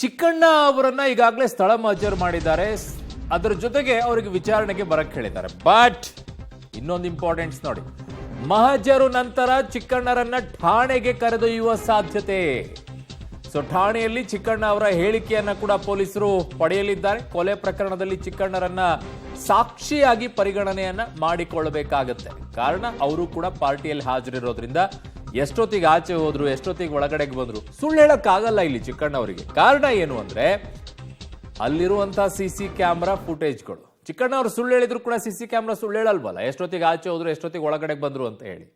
ಚಿಕ್ಕಣ್ಣ ಅವರನ್ನ ಈಗಾಗಲೇ ಸ್ಥಳ ಮಹಜರು ಮಾಡಿದ್ದಾರೆ. ಅದರ ಜೊತೆಗೆ ಅವರಿಗೆ ವಿಚಾರಣೆಗೆ ಬರಕ್ಕೆ ಹೇಳಿದ್ದಾರೆ. ಬಟ್ ಇನ್ನೊಂದು ಇಂಪಾರ್ಟೆಂಟ್ಸ್ ನೋಡಿ, ಮಹಜರು ನಂತರ ಚಿಕ್ಕಣ್ಣರನ್ನ ಠಾಣೆಗೆ ಕರೆದೊಯ್ಯುವ ಸಾಧ್ಯತೆ. ಸೊ ಠಾಣೆಯಲ್ಲಿ ಚಿಕ್ಕಣ್ಣ ಅವರ ಹೇಳಿಕೆಯನ್ನ ಕೂಡ ಪೊಲೀಸರು ಪಡೆಯಲಿದ್ದಾರೆ. ಕೊಲೆ ಪ್ರಕರಣದಲ್ಲಿ ಚಿಕ್ಕಣ್ಣರನ್ನ ಸಾಕ್ಷಿಯಾಗಿ ಪರಿಗಣನೆಯನ್ನ ಮಾಡಿಕೊಳ್ಳಬೇಕಾಗತ್ತೆ. ಕಾರಣ ಅವರು ಕೂಡ ಪಾರ್ಟಿಯಲ್ಲಿ ಹಾಜರಿರೋದ್ರಿಂದ ಎಷ್ಟೊತ್ತಿಗೆ ಆಚೆ ಹೋದ್ರು, ಎಷ್ಟೊತ್ತಿಗೆ ಒಳಗಡೆಗೆ ಬಂದ್ರು, ಸುಳ್ಳು ಹೇಳಕ್ಕಾಗಲ್ಲ ಇಲ್ಲಿ ಚಿಕ್ಕಣ್ಣವರಿಗೆ. ಕಾರಣ ಏನು ಅಂದ್ರೆ ಅಲ್ಲಿರುವಂತಹ ಸಿಸಿ ಕ್ಯಾಮ್ರಾ ಫುಟೇಜ್ಗಳು. ಚಿಕ್ಕಣ್ಣ ಅವರು ಸುಳ್ಳು ಹೇಳಿದ್ರು ಕೂಡ ಸಿಸಿ ಕ್ಯಾಮ್ರಾ ಸುಳ್ಳು ಹೇಳಲ್ವಲ್ಲ, ಎಷ್ಟೊತ್ತಿಗೆ ಆಚೆ ಹೋದ್ರು, ಎಷ್ಟೊತ್ತಿಗೆ ಒಳಗಡೆಗೆ ಬಂದ್ರು ಅಂತ ಹೇಳಿ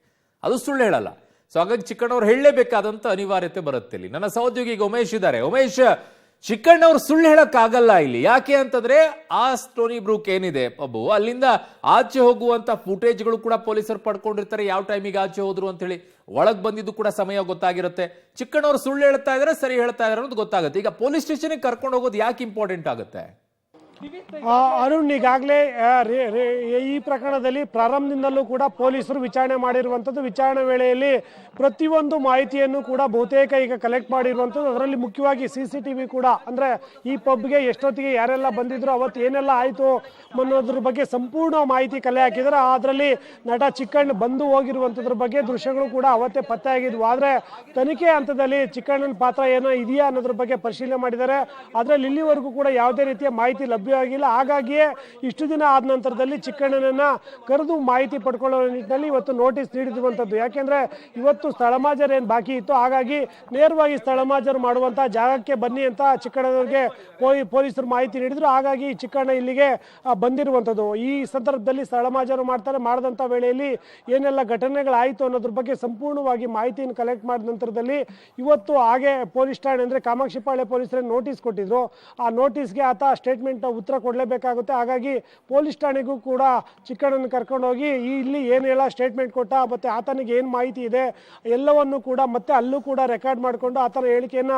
ಅದು ಸುಳ್ಳು ಹೇಳಲ್ಲ. ಸೊ ಹಾಗಾಗಿ ಚಿಕ್ಕಣ್ಣವ್ರು ಹೇಳಲೇಬೇಕಾದಂತ ಅನಿವಾರ್ಯತೆ ಬರುತ್ತೆ ಇಲ್ಲಿ. ನನ್ನ ಸಹೋದ್ಯೋಗಿ ಉಮೇಶ್ ಇದ್ದಾರೆ. ಉಮೇಶ್, ಚಿಕ್ಕಣ್ಣವ್ರು ಸುಳ್ಳು ಹೇಳಕ್ಕಾಗಲ್ಲ ಇಲ್ಲಿ. ಯಾಕೆ ಅಂತಂದ್ರೆ ಆ ಸ್ಟೋನಿ ಬ್ರೂಕ್ ಏನಿದೆ ಪಬ್ಬು, ಅಲ್ಲಿಂದ ಆಚೆ ಹೋಗುವಂತ ಫುಟೇಜ್ಗಳು ಕೂಡ ಪೊಲೀಸರು ಪಡ್ಕೊಂಡಿರ್ತಾರೆ. ಯಾವ ಟೈಮಿಗೆ ಆಚೆ ಹೋದ್ರು ಅಂತ ಹೇಳಿ ಒಳಗ್ ಬಂದಿದ್ದು ಕೂಡ ಸಮಯ ಗೊತ್ತಾಗಿರುತ್ತೆ. ಚಿಕ್ಕಣ್ಣವ್ರು ಸುಳ್ಳು ಹೇಳ್ತಾ ಇದಾರೆ, ಸರಿ ಹೇಳ್ತಾ ಇದಾರೆ ಅನ್ನೋದು ಗೊತ್ತಾಗುತ್ತೆ. ಈಗ ಪೊಲೀಸ್ ಸ್ಟೇಷನ್ಗೆ ಕರ್ಕೊಂಡು ಹೋಗೋದು ಯಾಕೆ ಇಂಪಾರ್ಟೆಂಟ್ ಆಗುತ್ತೆ? ಅರುಣ್, ಈಗಾಗಲೇ ಈ ಪ್ರಕರಣದಲ್ಲಿ ಪ್ರಾರಂಭದಿಂದಲೂ ಕೂಡ ಪೊಲೀಸರು ವಿಚಾರಣೆ ಮಾಡಿರುವಂಥದ್ದು. ವಿಚಾರಣೆ ವೇಳೆಯಲ್ಲಿ ಪ್ರತಿಯೊಂದು ಮಾಹಿತಿಯನ್ನು ಕೂಡ ಬಹುತೇಕ ಈಗ ಕಲೆಕ್ಟ್ ಮಾಡಿರುವಂಥದ್ದು. ಅದರಲ್ಲಿ ಮುಖ್ಯವಾಗಿ CCTV ಕೂಡ, ಅಂದರೆ ಈ ಪಬ್ಗೆ ಎಷ್ಟೊತ್ತಿಗೆ ಯಾರೆಲ್ಲ ಬಂದಿದ್ರು, ಅವತ್ತು ಏನೆಲ್ಲ ಆಯಿತು ಅನ್ನೋದ್ರ ಬಗ್ಗೆ ಸಂಪೂರ್ಣ ಮಾಹಿತಿ ಕಲೆ ಹಾಕಿದ್ದಾರೆ. ಅದರಲ್ಲಿ ನಟ ಚಿಕ್ಕಣ್ಣ ಬಂದು ಹೋಗಿರುವಂಥದ್ರ ಬಗ್ಗೆ ದೃಶ್ಯಗಳು ಕೂಡ ಅವತ್ತೇ ಪತ್ತೆ ಆಗಿದ್ವು. ಆದರೆ ತನಿಖೆ ಹಂತದಲ್ಲಿ ಚಿಕ್ಕಣ್ಣನ ಪಾತ್ರ ಏನೋ ಇದೆಯಾ ಅನ್ನೋದ್ರ ಬಗ್ಗೆ ಪರಿಶೀಲನೆ ಮಾಡಿದ್ದಾರೆ. ಅದರಲ್ಲಿ ಇಲ್ಲಿವರೆಗೂ ಕೂಡ ಯಾವುದೇ ರೀತಿಯ ಮಾಹಿತಿ ಲಭ್ಯವಾಗಿಲ್ಲ. ಹಾಗಾಗಿಯೇ ಇಷ್ಟು ದಿನ ಆದ ನಂತರದಲ್ಲಿ ಚಿಕ್ಕಣ್ಣನನ್ನ ಕರೆದು ಮಾಹಿತಿ ಪಡ್ಕೊಳ್ಳೋ ನಿಟ್ಟಿನಲ್ಲಿ ಇವತ್ತು ನೋಟಿಸ್ ನೀಡಿರುವಂಥದ್ದು. ಯಾಕೆಂದ್ರೆ ಇವತ್ತು ಸ್ಥಳಮಾಜರು ಏನು ಬಾಕಿ ಇತ್ತು, ಹಾಗಾಗಿ ನೇರವಾಗಿ ಸ್ಥಳಮಾಜರು ಮಾಡುವಂತಹ ಜಾಗಕ್ಕೆ ಬನ್ನಿ ಅಂತ ಚಿಕ್ಕಣ್ಣನವರಿಗೆ ಪೊಲೀಸರು ಮಾಹಿತಿ ನೀಡಿದ್ರು. ಹಾಗಾಗಿ ಚಿಕ್ಕಣ್ಣ ಇಲ್ಲಿಗೆ ಬಂದಿರುವಂಥದ್ದು. ಈ ಸಂದರ್ಭದಲ್ಲಿ ಸ್ಥಳಮಾಜರು ಮಾಡಿದಂಥ ವೇಳೆಯಲ್ಲಿ ಏನೆಲ್ಲ ಘಟನೆಗಳಾಯಿತು ಅನ್ನೋದ್ರ ಬಗ್ಗೆ ಸಂಪೂರ್ಣವಾಗಿ ಮಾಹಿತಿಯನ್ನು ಕಲೆಕ್ಟ್ ಮಾಡಿದ ನಂತರದಲ್ಲಿ ಇವತ್ತು ಹಾಗೆ ಪೊಲೀಸ್ ಠಾಣೆ ಅಂದರೆ ಕಾಮಾಕ್ಷಿಪಾಳ್ಯ ಪೊಲೀಸರಿಗೆ ನೋಟಿಸ್ ಕೊಟ್ಟಿದ್ರು. ಆ ನೋಟಿಸ್ಗೆ ಆತ ಸ್ಟೇಟ್ಮೆಂಟ್ ಉತ್ತರ ಕೊಡಲೇಬೇಕಾಗುತ್ತೆ. ಹಾಗಾಗಿ ಪೊಲೀಸ್ ಠಾಣೆಗೂ ಕೂಡ ಚಿಕ್ಕಣ್ಣನ ಕರ್ಕೊಂಡು ಹೋಗಿ ಇಲ್ಲಿ ಏನೆಲ್ಲ ಸ್ಟೇಟ್ಮೆಂಟ್ ಕೊಟ್ಟ, ಮತ್ತೆ ಆತನಿಗೆ ಏನು ಮಾಹಿತಿ ಇದೆ ಎಲ್ಲವನ್ನು ಕೂಡ ಮತ್ತೆ ಅಲ್ಲೂ ಕೂಡ ರೆಕಾರ್ಡ್ ಮಾಡಿಕೊಂಡು ಆತನ ಹೇಳಿಕೆಯನ್ನು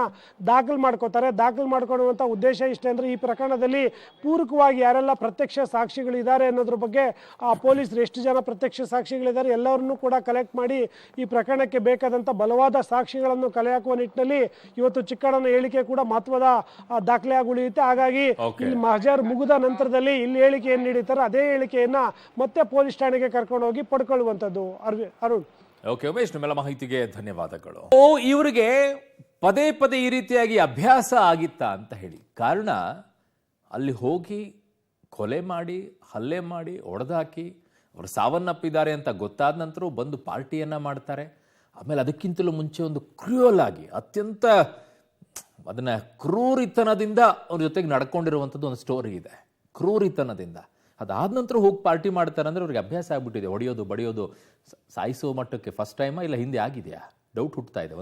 ದಾಖಲು ಮಾಡ್ಕೋತಾರೆ. ದಾಖಲು ಮಾಡ್ಕೊಳ್ಳುವಂಥ ಉದ್ದೇಶ ಇಷ್ಟೇ ಅಂದರೆ ಈ ಪ್ರಕರಣದಲ್ಲಿ ಪೂರಕವಾಗಿ ಯಾರೆಲ್ಲ ಪ್ರತ್ಯಕ್ಷ ಸಾಕ್ಷಿಗಳಿದ್ದಾರೆ ಅನ್ನೋದ್ರ ಬಗ್ಗೆ ಪೊಲೀಸರು ಎಷ್ಟು ಜನ ಪ್ರತ್ಯಕ್ಷ ಸಾಕ್ಷಿಗಳಿದ್ದಾರೆ ಎಲ್ಲರನ್ನೂ ಕೂಡ ಕಲೆಕ್ಟ್ ಮಾಡಿ ಈ ಪ್ರಕರಣಕ್ಕೆ ಬೇಕಾದಂಥ ಬಲವಾದ ಸಾಕ್ಷಿಗಳನ್ನು ಕಲೆ ಹಾಕುವ ನಿಟ್ಟಿನಲ್ಲಿ ಇವತ್ತು ಚಿಕ್ಕಣ್ಣನ ಹೇಳಿಕೆ ಕೂಡ ಮಹತ್ವದ ದಾಖಲೆಯಾಗಿ ಉಳಿಯುತ್ತೆ. ಹಾಗಾಗಿ ಇಲ್ಲಿ ಮಹಜರ್ ಮುಗಿದ ನಂತರದಲ್ಲಿ ಇಲ್ಲಿ ಹೇಳಿಕೆ ಏನು ನೀಡಿತಾರೆ ಅದೇ ಹೇಳಿಕೆಯನ್ನ ಮತ್ತೆ ಪೊಲೀಸ್ ಠಾಣೆಗೆ ಕರ್ಕೊಂಡು ಹೋಗಿ ಪಡ್ಕೊಳ್ಳುವಂಥದ್ದು. ಅರುಣ್. ಓಕೆ ಉಮೇಶ್, ನಿಮ್ಮೆಲ್ಲ ಮಾಹಿತಿಗೆ ಧನ್ಯವಾದಗಳು. ಇವರಿಗೆ ಪದೇ ಪದೇ ಈ ರೀತಿಯಾಗಿ ಅಭ್ಯಾಸ ಆಗಿತ್ತಾ ಅಂತ ಹೇಳಿ, ಕಾರಣ ಅಲ್ಲಿ ಹೋಗಿ ಕೊಲೆ ಮಾಡಿ, ಹಲ್ಲೆ ಮಾಡಿ, ಒಡೆದಾಕಿ ಅವರು ಸಾವನ್ನಪ್ಪಿದ್ದಾರೆ ಅಂತ ಗೊತ್ತಾದ ನಂತರ ಬಂದು ಪಾರ್ಟಿಯನ್ನ ಮಾಡ್ತಾರೆ. ಆಮೇಲೆ ಅದಕ್ಕಿಂತಲೂ ಮುಂಚೆ ಒಂದು ಕ್ರೂಯಲ್ ಆಗಿ ಅತ್ಯಂತ ಅದನ್ನ ಕ್ರೂರಿತನದಿಂದ ಅವ್ರ ಜೊತೆಗೆ ನಡ್ಕೊಂಡಿರುವಂಥದ್ದು ಒಂದು ಸ್ಟೋರಿ ಇದೆ. ಕ್ರೂರಿತನದಿಂದ ಅದಾದ ನಂತರ ಹೋಗಿ ಪಾರ್ಟಿ ಮಾಡ್ತಾರೆ ಅಂದ್ರೆ ಅವ್ರಿಗೆ ಅಭ್ಯಾಸ ಆಗ್ಬಿಟ್ಟಿದೆ. ಹೊಡೆಯೋದು, ಬಡಿಯೋದು, ಸಾಯಿಸೋ ಮಟ್ಟಕ್ಕೆ. ಫಸ್ಟ್ ಟೈಮಾ ಇಲ್ಲ ಹಿಂದೆ ಆಗಿದೆಯಾ? ಡೌಟ್ ಹುಟ್ಟುತ್ತಾ ಇದೆ.